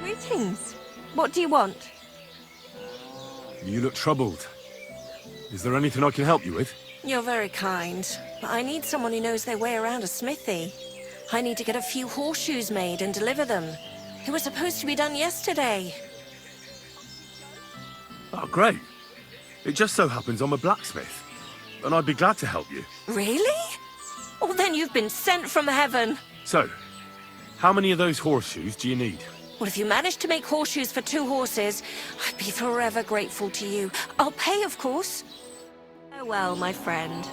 Greetings. What do you want? You look troubled. Is there anything I can help you with? You're very kind, but I need someone who knows their way around a smithy. I need to get a few horseshoes made and deliver them. They were supposed to be done yesterday. Oh, great. It just so happens I'm a blacksmith, and I'd be glad to help you. Really? Oh, then you've been sent from heaven. So, how many of those horseshoes do you need? Well, if you manage to make horseshoes for 2 horses, I'd be forever grateful to you. I'll pay, of course. Farewell, my friend.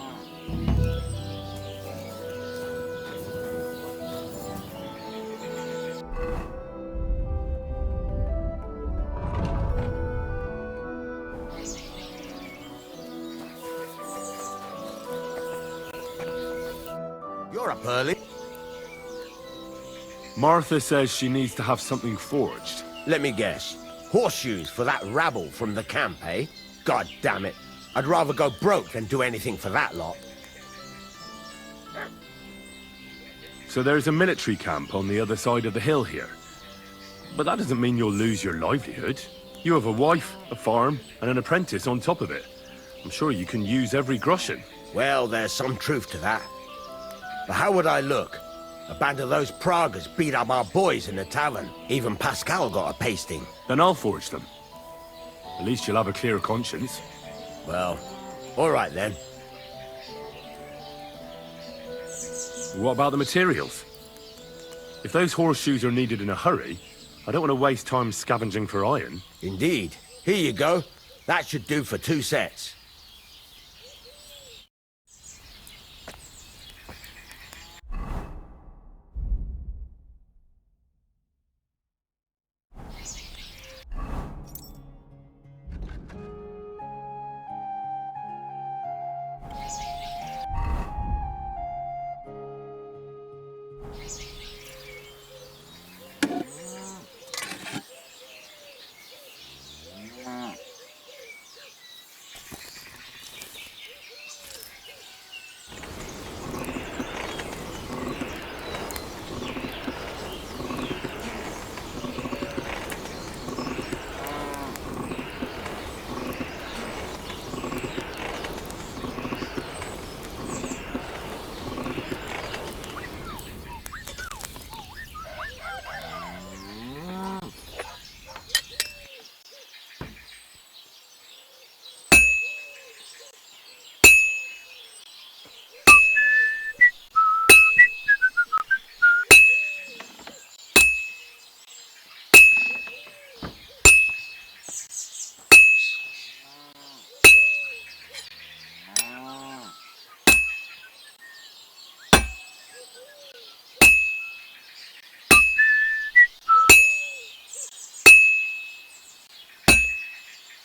You're up early. Martha says she needs to have something forged. Let me guess. Horseshoes for that rabble from the camp, eh? God damn it. I'd rather go broke than do anything for that lot. So there's a military camp on the other side of the hill here. But that doesn't mean you'll lose your livelihood. You have a wife, a farm, and an apprentice on top of it. I'm sure you can use every groschen. Well, there's some truth to that. But how would I look? A band of those Pragas beat up our boys in the tavern. Even Pascal got a pasting. Then I'll forge them. At least you'll have a clear conscience. Well, all right then. What about the materials? If those horseshoes are needed in a hurry, I don't want to waste time scavenging for iron. Indeed. Here you go. That should do for 2 sets.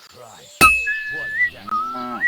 Christ, what is that?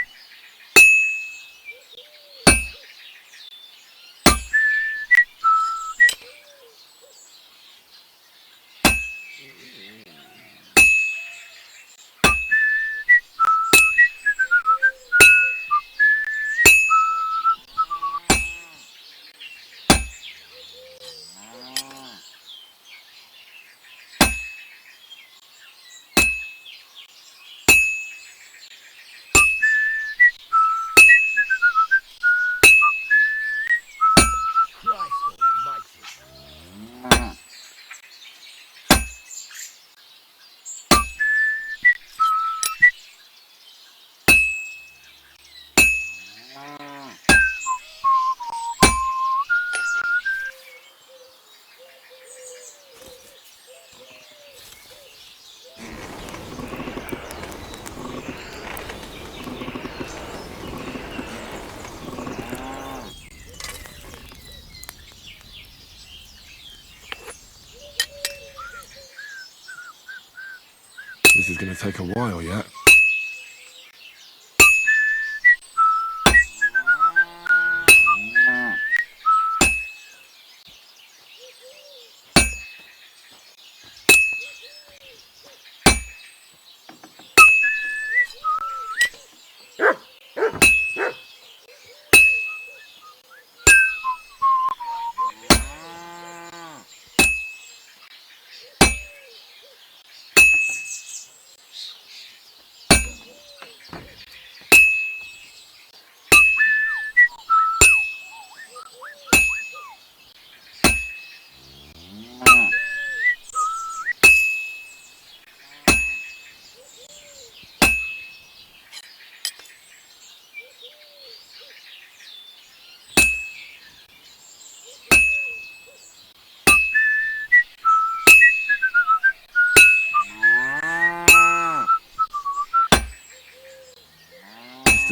This is going to take a while yet.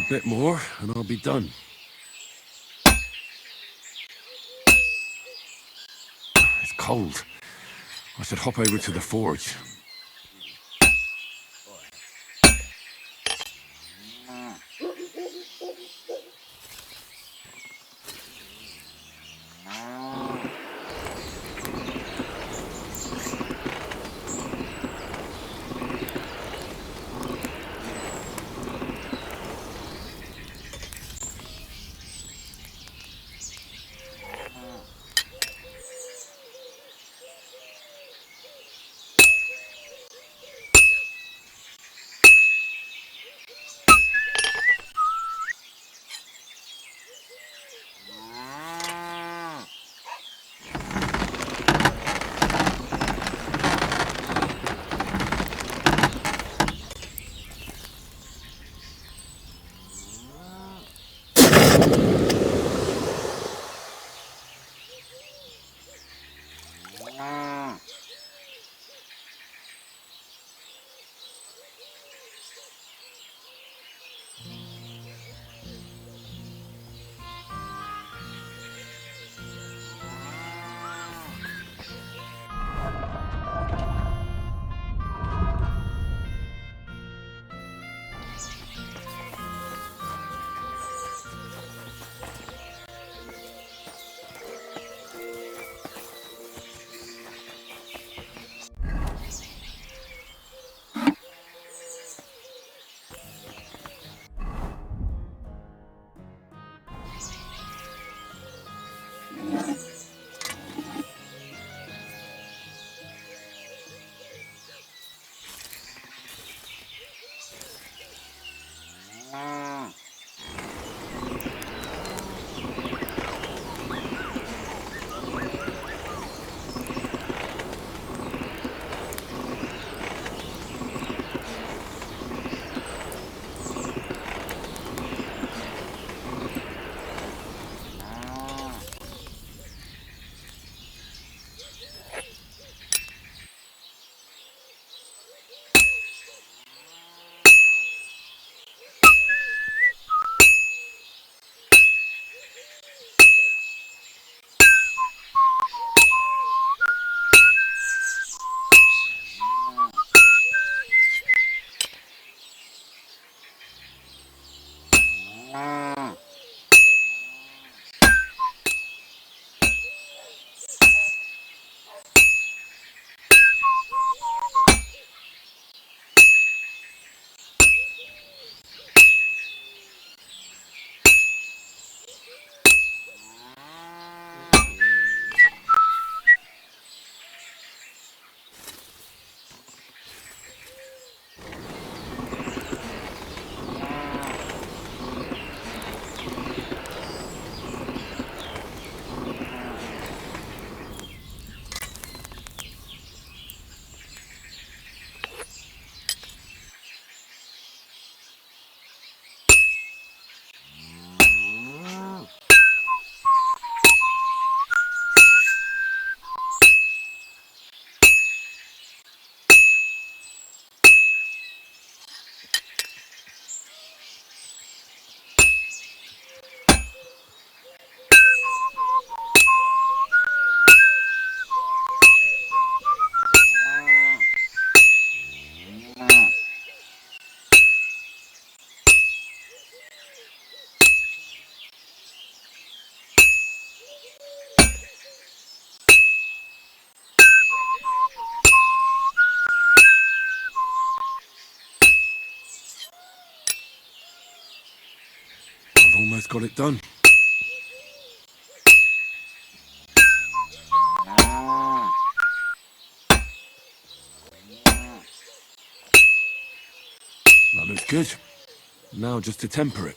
bit more, and I'll be done. It's cold. I should hop over to the forge. Almost got it done. That looks good. Now just to temper it.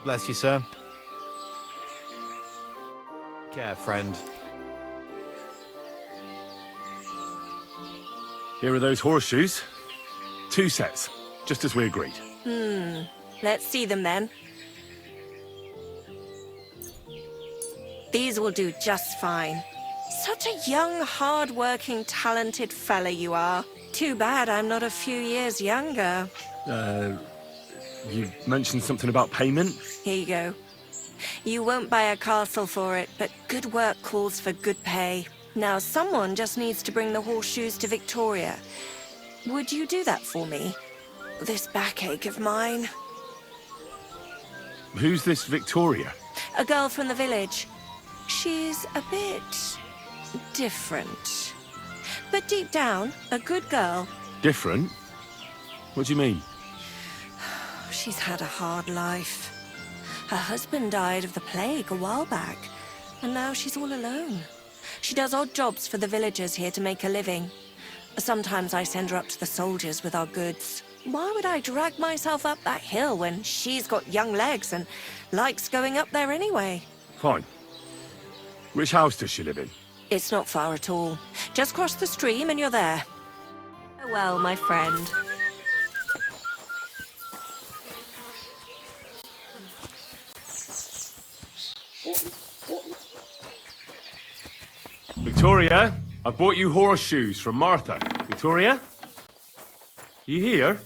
Bless you, sir. Care, friend. Here are those horseshoes. 2 sets, just as we agreed. Let's see them then. These will do just fine. Such a young, hard-working, talented fella you are. Too bad I'm not a few years younger. You mentioned something about payment? Here you go. You won't buy a castle for it, but good work calls for good pay. Now, someone just needs to bring the horseshoes to Victoria. Would you do that for me? This backache of mine. Who's this Victoria? A girl from the village. She's a bit different. But deep down, a good girl. Different? What do you mean? She's had a hard life. Her husband died of the plague a while back, and now she's all alone. She does odd jobs for the villagers here to make a living. Sometimes I send her up to the soldiers with our goods. Why would I drag myself up that hill when she's got young legs and likes going up there anyway? Fine. Which house does she live in? It's not far at all. Just cross the stream and you're there. Well, my friend. Victoria, I bought you horseshoes from Martha. Victoria? You here?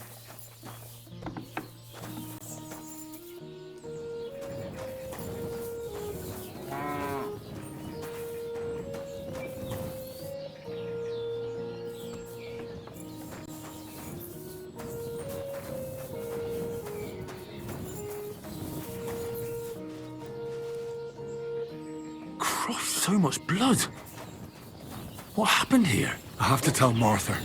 Christ, so much blood. What happened here? I have to tell Martha.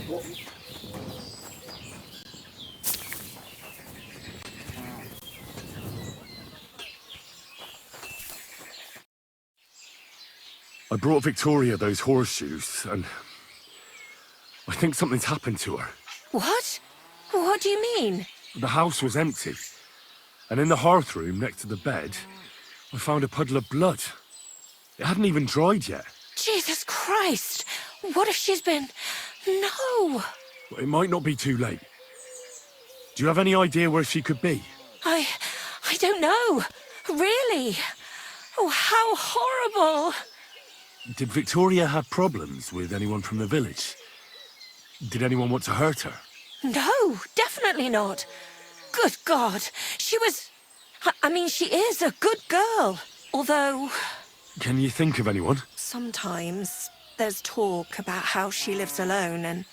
I brought Victoria those horseshoes, and I think something's happened to her. What? What do you mean? The house was empty, and in the hearth room next to the bed, I found a puddle of blood. It hadn't even dried yet. Jesus Christ! What if she's been... No! But it might not be too late. Do you have any idea where she could be? I don't know. Really? Oh, how horrible! Did Victoria have problems with anyone from the village? Did anyone want to hurt her? No, definitely not. Good God, she was... I mean, she is a good girl. Although... Can you think of anyone? Sometimes there's talk about how she lives alone and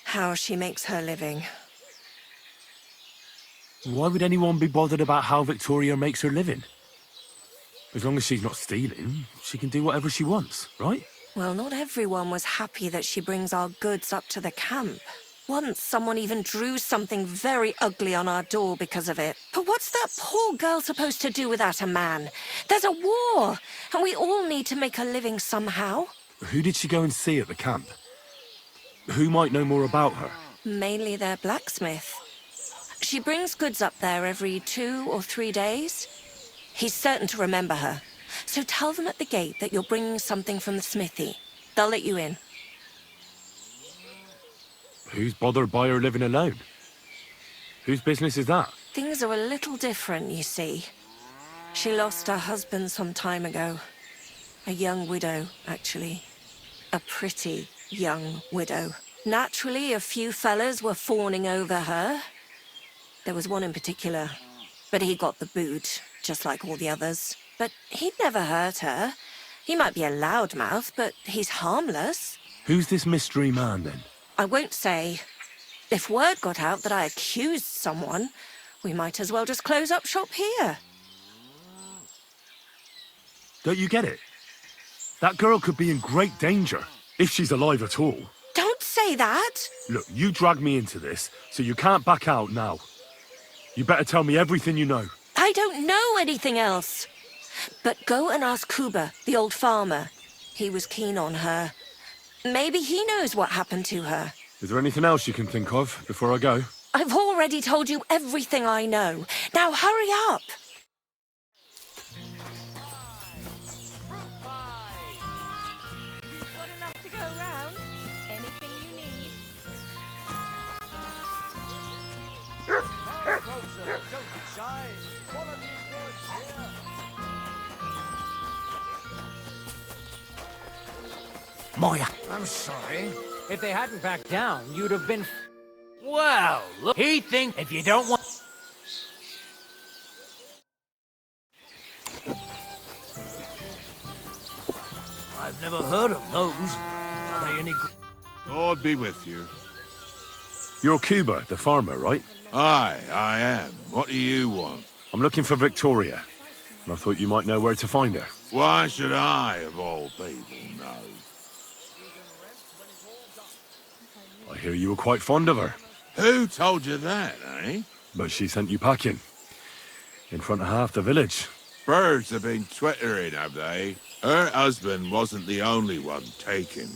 how she makes her living. Why would anyone be bothered about how Victoria makes her living? As long as she's not stealing, she can do whatever she wants, right? Well, not everyone was happy that she brings our goods up to the camp. Once, someone even drew something very ugly on our door because of it. But what's that poor girl supposed to do without a man? There's a war, and we all need to make a living somehow. Who did she go and see at the camp? Who might know more about her? Mainly their blacksmith. She brings goods up there every 2 or 3 days. He's certain to remember her. So tell them at the gate that you're bringing something from the smithy. They'll let you in. Who's bothered by her living alone? Whose business is that? Things are a little different, you see. She lost her husband some time ago. A young widow, actually. A pretty young widow. Naturally, a few fellas were fawning over her. There was one in particular, but he got the boot, just like all the others. But he'd never hurt her. He might be a loudmouth, but he's harmless. Who's this mystery man, then? I won't say. If word got out that I accused someone, we might as well just close up shop here. Don't you get it? That girl could be in great danger, if she's alive at all. Don't say that! Look, you dragged me into this, so you can't back out now. You better tell me everything you know. I don't know anything else. But go and ask Kuba, the old farmer. He was keen on her. Maybe he knows what happened to her. Is there anything else you can think of before I go? I've already told you everything I know. Now hurry up! Moya. I'm sorry. If they hadn't backed down, you'd have been... Well, look, he thinks if you don't want... I've never heard of those. Are they any good? God be with you. You're Cuba, the farmer, right? Aye, I am. What do you want? I'm looking for Victoria, and I thought you might know where to find her. Why should I, of all people, know? I hear you were quite fond of her, Who told you that, eh? but she sent you packing. In front of half the village. Birds have been twittering, have they? Her husband wasn't the only one taken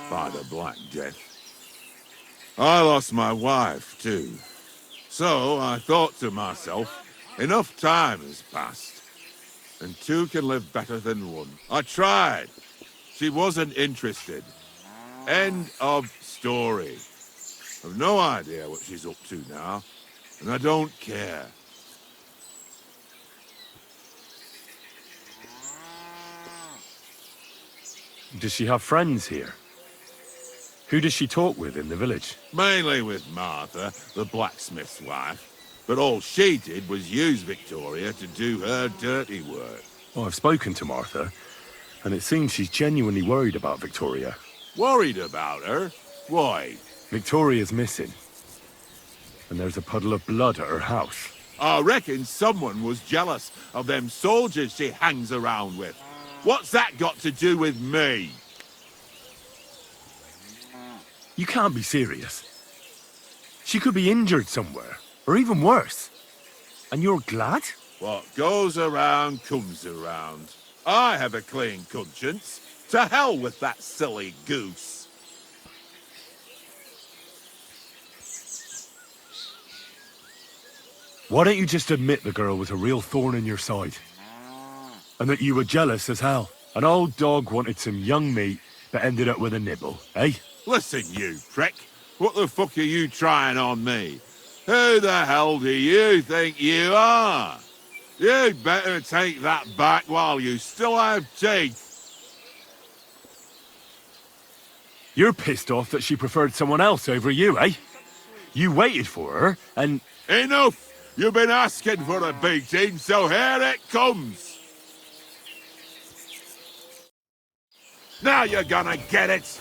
by the Black Death. I lost my wife, too. So I thought to myself, enough time has passed, and two can live better than one. I tried. She wasn't interested. End of story. I've no idea what she's up to now, and I don't care. Does she have friends here? Who does she talk with in the village? Mainly with Martha, the blacksmith's wife. But all she did was use Victoria to do her dirty work. Well, I've spoken to Martha, and it seems she's genuinely worried about Victoria. Worried about her? Why? Victoria's missing, and there's a puddle of blood at her house. I reckon someone was jealous of them soldiers she hangs around with. What's that got to do with me? You can't be serious. She could be injured somewhere, or even worse. And you're glad? What goes around comes around. I have a clean conscience. To hell with that silly goose. Why don't you just admit the girl was a real thorn in your side? And that you were jealous as hell. An old dog wanted some young meat, but ended up with a nibble, eh? Listen, you prick. What the fuck are you trying on me? Who the hell do you think you are? You'd better take that back while you still have teeth. You're pissed off that she preferred someone else over you, eh? You waited for her, and... Enough! You've been asking for a beating, so here it comes! Now you're gonna get it!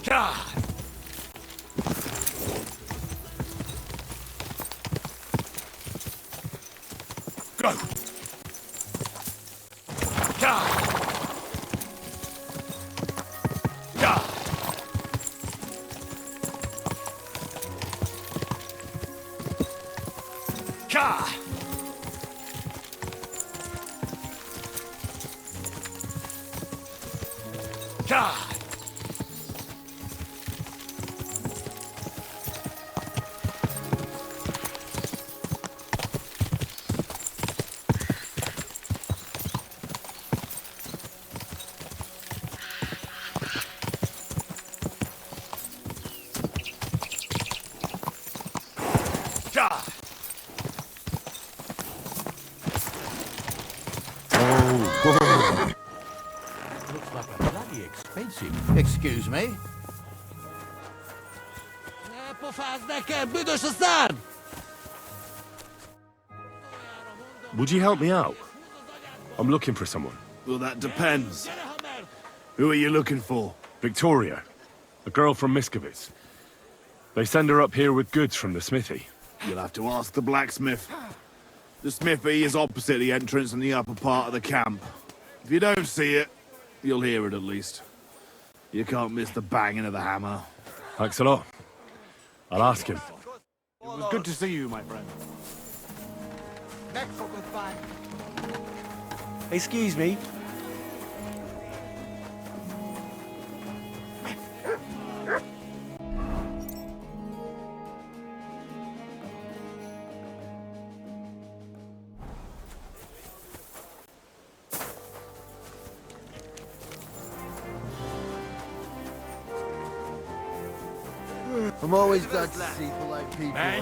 God! Go! God! God! God! God! God! Looks like a bloody expensive. Excuse me? Would you help me out? I'm looking for someone. Well, that depends. Who are you looking for? Victoria, a girl from Miskovitz. They send her up here with goods from the smithy. You'll have to ask the blacksmith. The smithy is opposite the entrance in the upper part of the camp. If you don't see it, you'll hear it at least. You can't miss the banging of the hammer. Thanks a lot. I'll ask him. It was good to see you, my friend. Excuse me. I'm always glad to see polite people. Aye,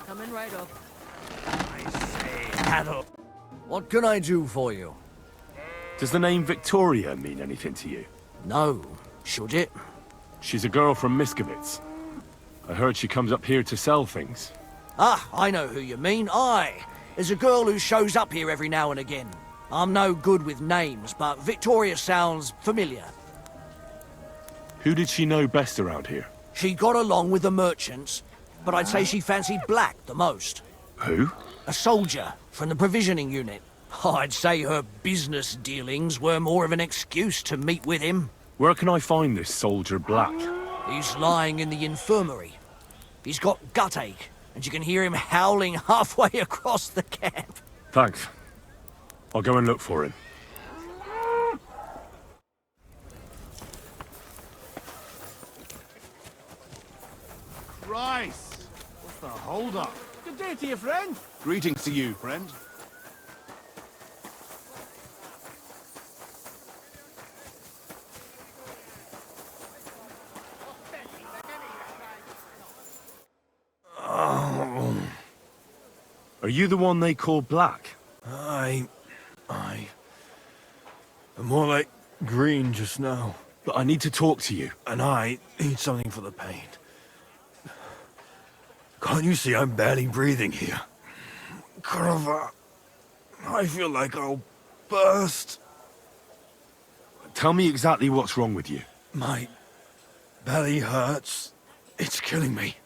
coming right up. What can I do for you? Does the name Victoria mean anything to you? No. Should it? She's a girl from Miskovitz. I heard she comes up here to sell things. Ah, I know who you mean. Aye. There's a girl who shows up here every now and again. I'm no good with names, but Victoria sounds familiar. Who did she know best around here? She got along with the merchants, but I'd say she fancied Black the most. Who? A soldier from the provisioning unit. I'd say her business dealings were more of an excuse to meet with him. Where can I find this soldier Black? He's lying in the infirmary. He's got gut ache, and you can hear him howling halfway across the camp. Thanks. I'll go and look for him. Christ! What's the hold-up? Good day to you, friend. Greetings to you, friend. Are you the one they call Black? I'm more like green just now. But I need to talk to you. And I need something for the pain. Can't you see I'm barely breathing here? Kurva, I feel like I'll burst. Tell me exactly what's wrong with you. My belly hurts. It's killing me.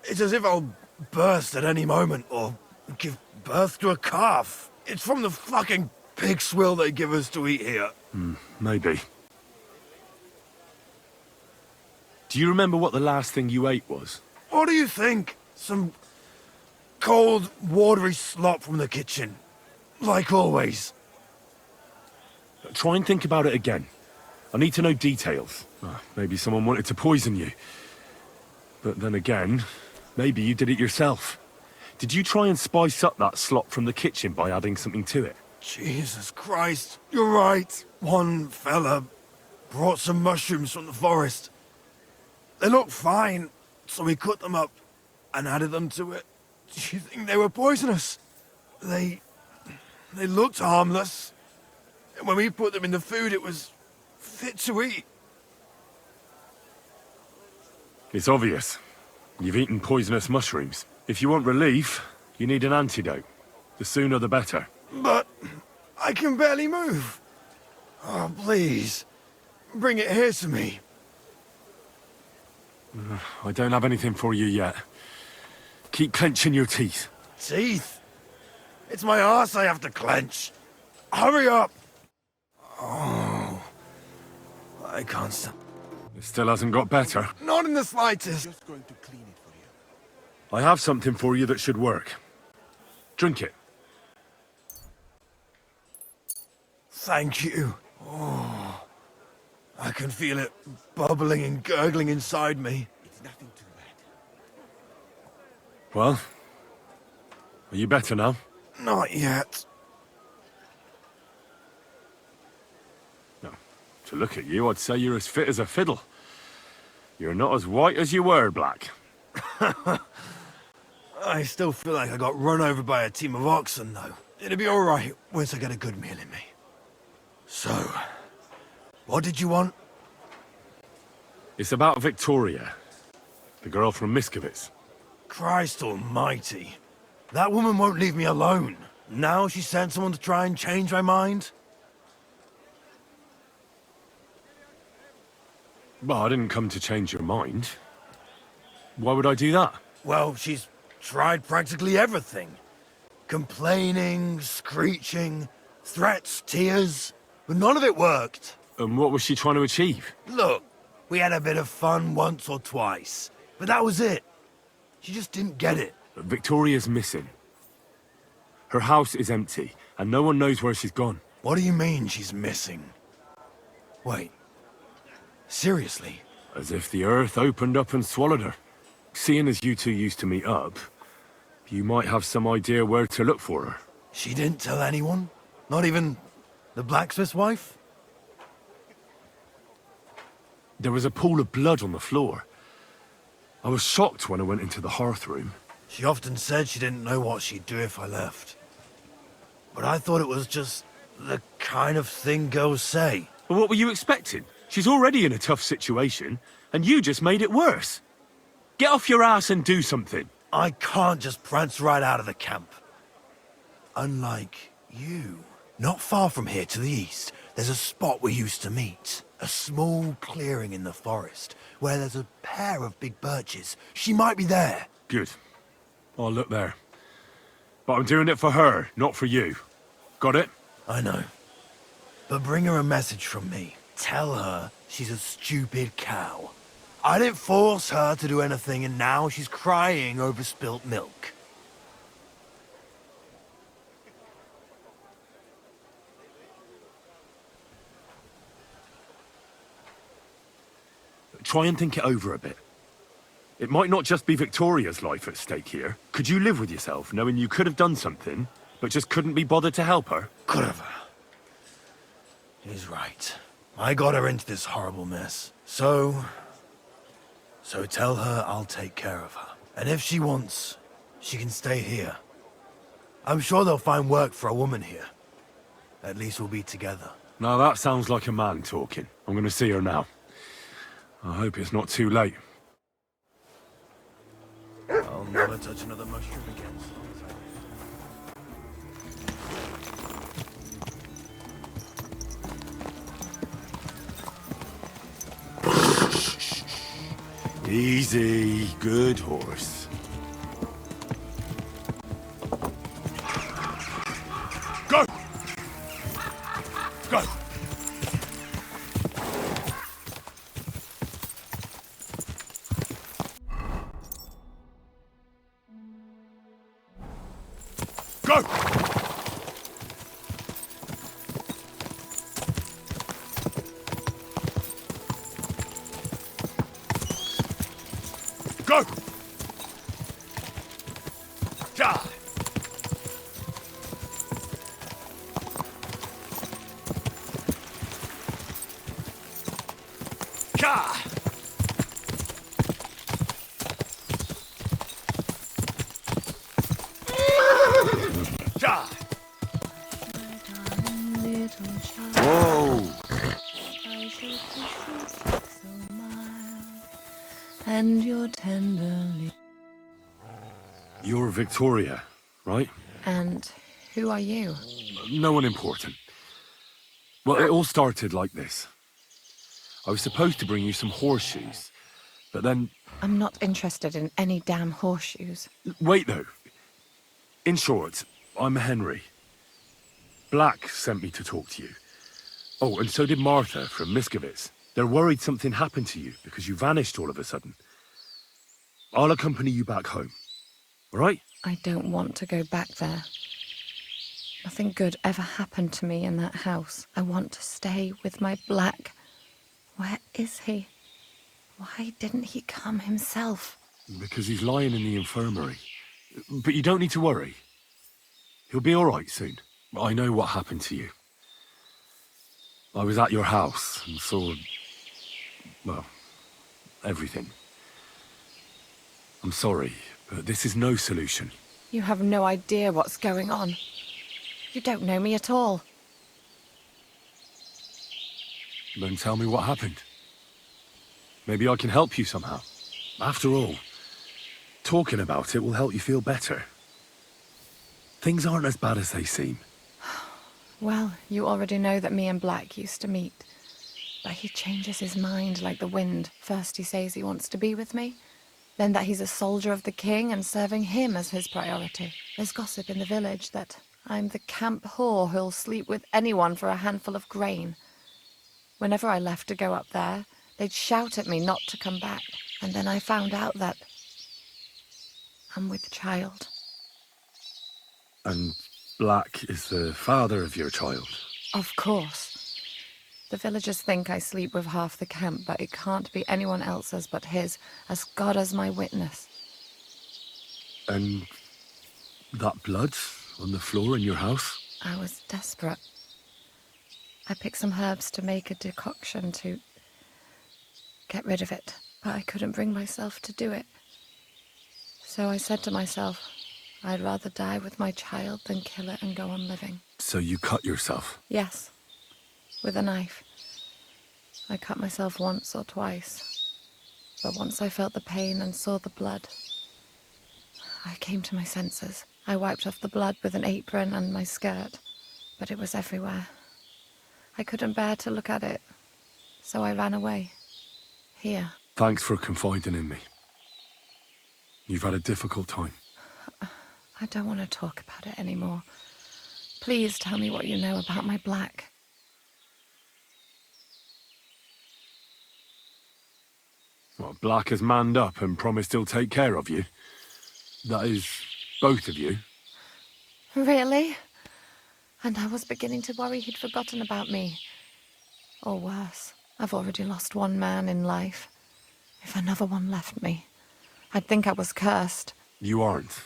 It's as if I'll burst at any moment or give birth to a calf. It's from the fucking pig swill they give us to eat here. Maybe. Do you remember what the last thing you ate was? What do you think? Some cold, watery slop from the kitchen. Like always. Try and think about it again. I need to know details. Maybe someone wanted to poison you. But then again, maybe you did it yourself. Did you try and spice up that slop from the kitchen by adding something to it? Jesus Christ, you're right. One fella brought some mushrooms from the forest. They looked fine, so we cut them up and added them to it. Do you think they were poisonous? They looked harmless. And when we put them in the food, it was fit to eat. It's obvious. You've eaten poisonous mushrooms. If you want relief, you need an antidote. The sooner the better. But I can barely move. Oh, please. Bring it here to me. I don't have anything for you yet. Keep clenching your teeth. Teeth? It's my arse I have to clench. Hurry up! Oh, I can't stop. It still hasn't got better. Not in the slightest. Just going to clean it for you. I have something for you that should work. Drink it. Thank you. Oh, I can feel it bubbling and gurgling inside me. It's nothing too bad. Well, are you better now? Not yet. No. To look at you, I'd say you're as fit as a fiddle. You're not as white as you were, Black. I still feel like I got run over by a team of oxen, though. It'll be all right once I get a good meal in me. So, what did you want? It's about Victoria, the girl from Miskovitz. Christ almighty. That woman won't leave me alone. Now she sent someone to try and change my mind? Well, I didn't come to change your mind. Why would I do that? Well, she's tried practically everything. Complaining, screeching, threats, tears. but none of it worked. And what was she trying to achieve? Look, we had a bit of fun once or twice, but that was it. She just didn't get it. Victoria's missing. Her house is empty, and no one knows where she's gone. What do you mean she's missing? Wait. Seriously? As if the earth opened up and swallowed her. Seeing as you two used to meet up, you might have some idea where to look for her. She didn't tell anyone? Not even the blacksmith's wife? There was a pool of blood on the floor. I was shocked when I went into the hearth room. She often said she didn't know what she'd do if I left. But I thought it was just the kind of thing girls say. But what were you expecting? She's already in a tough situation, and you just made it worse. Get off your ass and do something. I can't just prance right out of the camp. Unlike you. Not far from here to the east, there's a spot we used to meet. A small clearing in the forest, where there's a pair of big birches. She might be there. Good. I'll look there. But I'm doing it for her, not for you. Got it? I know. But bring her a message from me. Tell her she's a stupid cow. I didn't force her to do anything, and now she's crying over spilt milk. Try and think it over a bit. It might not just be Victoria's life at stake here. Could you live with yourself, knowing you could have done something, but just couldn't be bothered to help her? Could have. He's right. I got her into this horrible mess. So tell her I'll take care of her. And if she wants, she can stay here. I'm sure they'll find work for a woman here. At least we'll be together. Now that sounds like a man talking. I'm gonna see her now. I hope it's not too late. I'll never touch another mushroom again. Easy, good horse. Go! Go! Go! Go! Ja! Ja! Ja! Whoa! And you're tenderly. You're Victoria, right? And who are you? No one important. Well, it all started like this. I was supposed to bring you some horseshoes, but then... I'm not interested in any damn horseshoes. Wait, though. In short, I'm Henry. Black sent me to talk to you. Oh, and so did Martha from Miskovitz. They're worried something happened to you because you vanished all of a sudden. I'll accompany you back home. All right? I don't want to go back there. Nothing good ever happened to me in that house. I want to stay with my Black. Where is he? Why didn't he come himself? Because he's lying in the infirmary. But you don't need to worry. He'll be all right soon. I know what happened to you. I was at your house and saw... well, everything. I'm sorry, but this is no solution. You have no idea what's going on. You don't know me at all. Then tell me what happened. Maybe I can help you somehow. After all, talking about it will help you feel better. Things aren't as bad as they seem. Well, you already know that me and Black used to meet. But he changes his mind like the wind. First he says he wants to be with me, then that he's a soldier of the king and serving him as his priority. There's gossip in the village that I'm the camp whore who'll sleep with anyone for a handful of grain. Whenever I left to go up there, they'd shout at me not to come back. And then I found out that I'm with child. And Black is the father of your child? Of course. The villagers think I sleep with half the camp, but it can't be anyone else's but his, as God as my witness. And that blood on the floor in your house? I was desperate. I picked some herbs to make a decoction to get rid of it, but I couldn't bring myself to do it. So I said to myself, I'd rather die with my child than kill it and go on living. So you cut yourself? Yes, with a knife. I cut myself once or twice, but once I felt the pain and saw the blood, I came to my senses. I wiped off the blood with an apron and my skirt, but it was everywhere. I couldn't bear to look at it, so I ran away. Here. Thanks for confiding in me. You've had a difficult time. I don't want to talk about it anymore. Please tell me what you know about my Black. Well, Black has manned up and promised he'll take care of you. That is, both of you. Really? And I was beginning to worry he'd forgotten about me. Or worse, I've already lost one man in life. If another one left me, I'd think I was cursed. You aren't.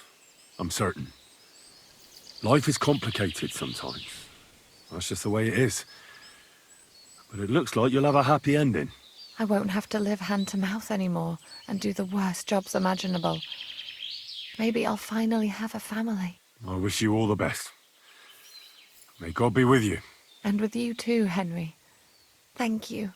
I'm certain. Life is complicated sometimes. That's just the way it is. But it looks like you'll have a happy ending. I won't have to live hand to mouth anymore and do the worst jobs imaginable. Maybe I'll finally have a family. I wish you all the best. May God be with you. And with you too, Henry. Thank you.